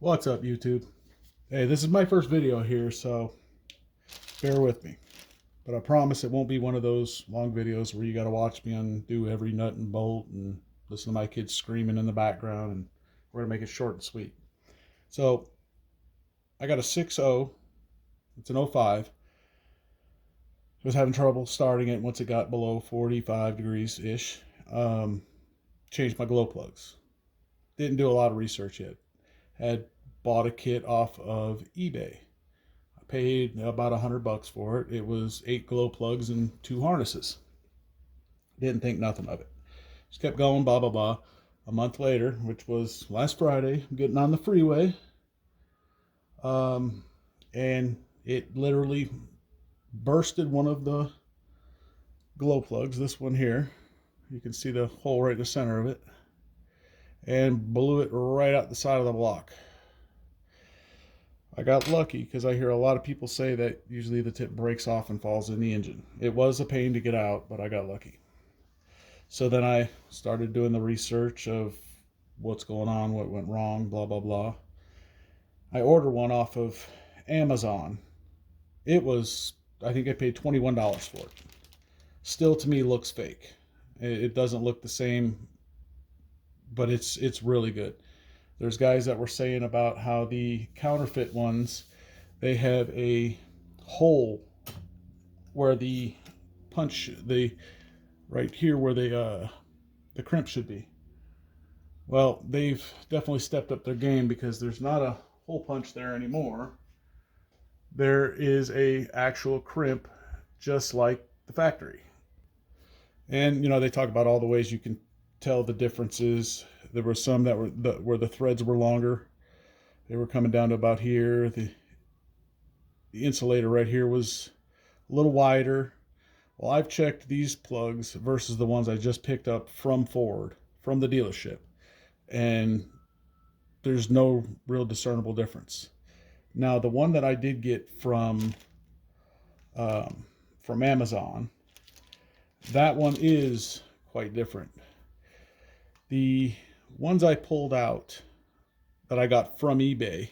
What's up, YouTube? Hey, this is my first video here, so bear with me. But I promise it won't be one of those long videos where you got to watch me undo every nut and bolt and listen to my kids screaming in the background, and we're going to make it short and sweet. So I got a 6.0. It's an 05. I was having trouble starting it once it got below 45 degrees-ish. Changed my glow plugs. Didn't do a lot of research yet. Had bought a kit off of eBay. I paid about $100 for it. It was 8 glow plugs and 2 harnesses. Didn't think nothing of it. Just kept going, blah, blah, blah. A month later, which was last Friday, I'm getting on the freeway. And it literally bursted one of the glow plugs, this one here. You can see the hole right in the center of it. And blew it right out the side of the block. I got lucky because I hear a lot of people say that usually the tip breaks off and falls in the engine. It was a pain to get out, but I got lucky. So then I started doing the research of what's going on, what went wrong, blah, blah, blah. I ordered one off of Amazon. It was, I think I paid $21 for it. Still, to me, looks fake. It doesn't look the same, but it's really good. There's guys that were saying about how the counterfeit ones, they have a hole where the punch, right here where the crimp should be. Well, they've definitely stepped up their game because there's not a hole punch there anymore. There is a actual crimp just like the factory. And, they talk about all the ways you can tell the differences. There were some that where the threads were longer. They were coming down to about here. The insulator right here was a little wider. Well, I've checked these plugs versus the ones I just picked up from Ford, from the dealership, and there's no real discernible difference. Now, the one that I did get from Amazon, that one is quite different. The ones I pulled out that I got from eBay,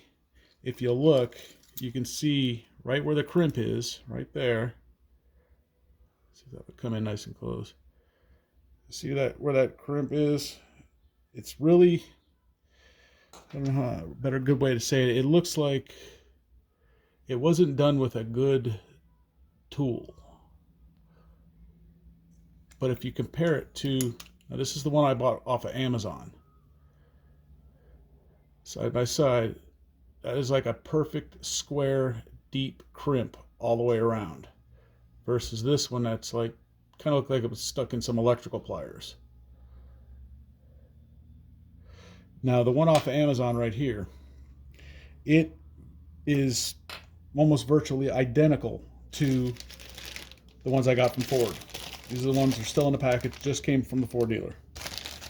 if you look, you can see right where the crimp is, right there. See if that would come in nice and close. See that where that crimp is? It's really, I don't know how, a good way to say it. It looks like it wasn't done with a good tool. But if you compare it to, now this is the one I bought off of Amazon. Side by side, that is like a perfect square, deep crimp all the way around. Versus this one that's like, kind of looked like it was stuck in some electrical pliers. Now the one off of Amazon right here, it is almost virtually identical to the ones I got from Ford. These are the ones that are still in the package, just came from the Ford dealer.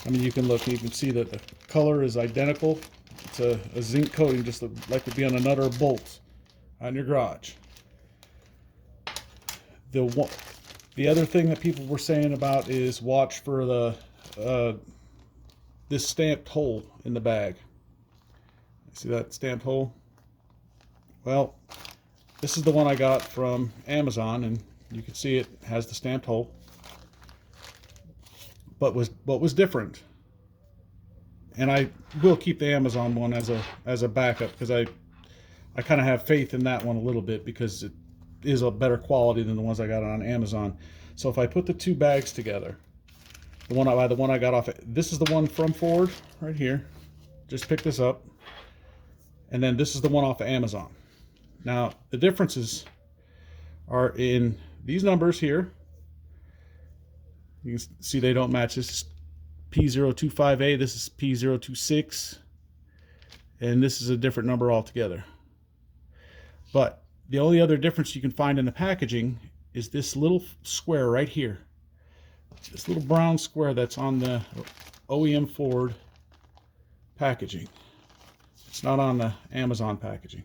I mean, you can look, you can see that the color is identical. It's a zinc coating, just like would be on a nut or a bolt on your garage. The other thing that people were saying about is watch for this stamped hole in the bag. See that stamped hole? Well, this is the one I got from Amazon, and you can see it has the stamped hole. But what was different, and I will keep the Amazon one as a backup because I kind of have faith in that one a little bit because it is a better quality than the ones I got on Amazon. So if I put the two bags together, the one I got off, this is the one from Ford right here. Just pick this up, and then this is the one off of Amazon. Now the differences are in these numbers here. You can see they don't match. This is P025A, this is P026, and this is a different number altogether. But the only other difference you can find in the packaging is this little square right here. This little brown square that's on the OEM Ford packaging. It's not on the Amazon packaging.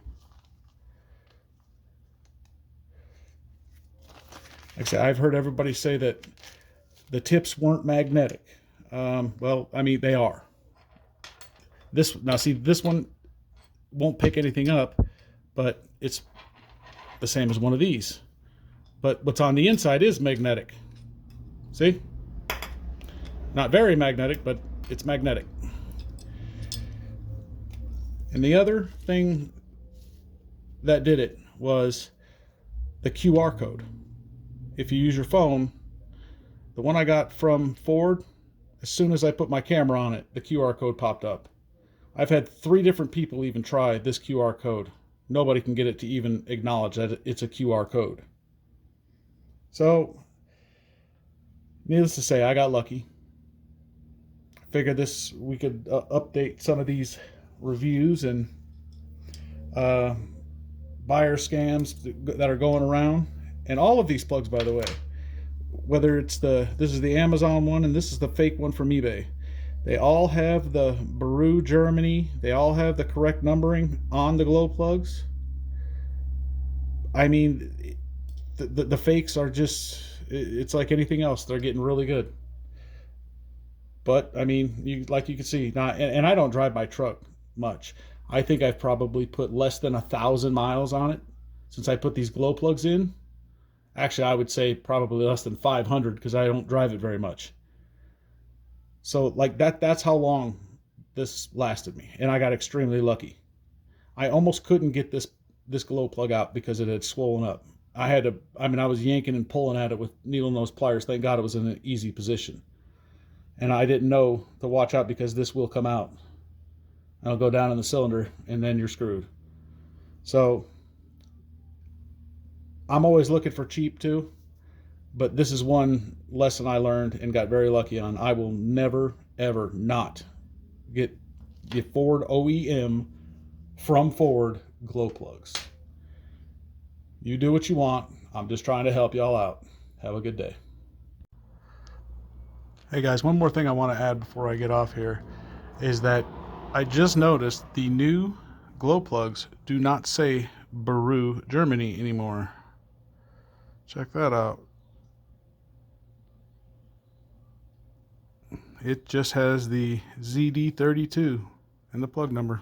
Like I said, I've heard everybody say that the tips weren't magnetic. Well, I mean, they are. This one won't pick anything up, but it's the same as one of these. But what's on the inside is magnetic. See? Not very magnetic, but it's magnetic. And the other thing that did it was the QR code. If you use your phone, the one I got from Ford, as soon as I put my camera on it, the QR code popped up. I've had 3 different people even try this QR code. Nobody can get it to even acknowledge that it's a QR code. So, needless to say, I got lucky. I figured we could update some of these reviews and buyer scams that are going around. And all of these plugs, by the way, whether it's this is the Amazon one and this is the fake one from eBay, they all have the Baru Germany. They all have the correct numbering on the glow plugs. I mean, the fakes are just, it's like anything else. They're getting really good. But I mean, like you can see now, and I don't drive my truck much. I think I've probably put less than 1,000 miles on it since I put these glow plugs in. Actually, I would say probably less than 500 because I don't drive it very much. So like that's how long this lasted me, and I got extremely lucky. I almost couldn't get this glow plug out because it had swollen up. I was yanking and pulling at it with needle nose pliers. Thank God it was in an easy position. And I didn't know to watch out because this will come out. It'll go down in the cylinder and then you're screwed. So I'm always looking for cheap too, but this is one lesson I learned and got very lucky on. I will never, ever not get the Ford OEM from Ford glow plugs. You do what you want. I'm just trying to help y'all out. Have a good day. Hey guys, one more thing I want to add before I get off here is that I just noticed the new glow plugs do not say Baru Germany anymore. Check that out. It just has the ZD32 and the plug number.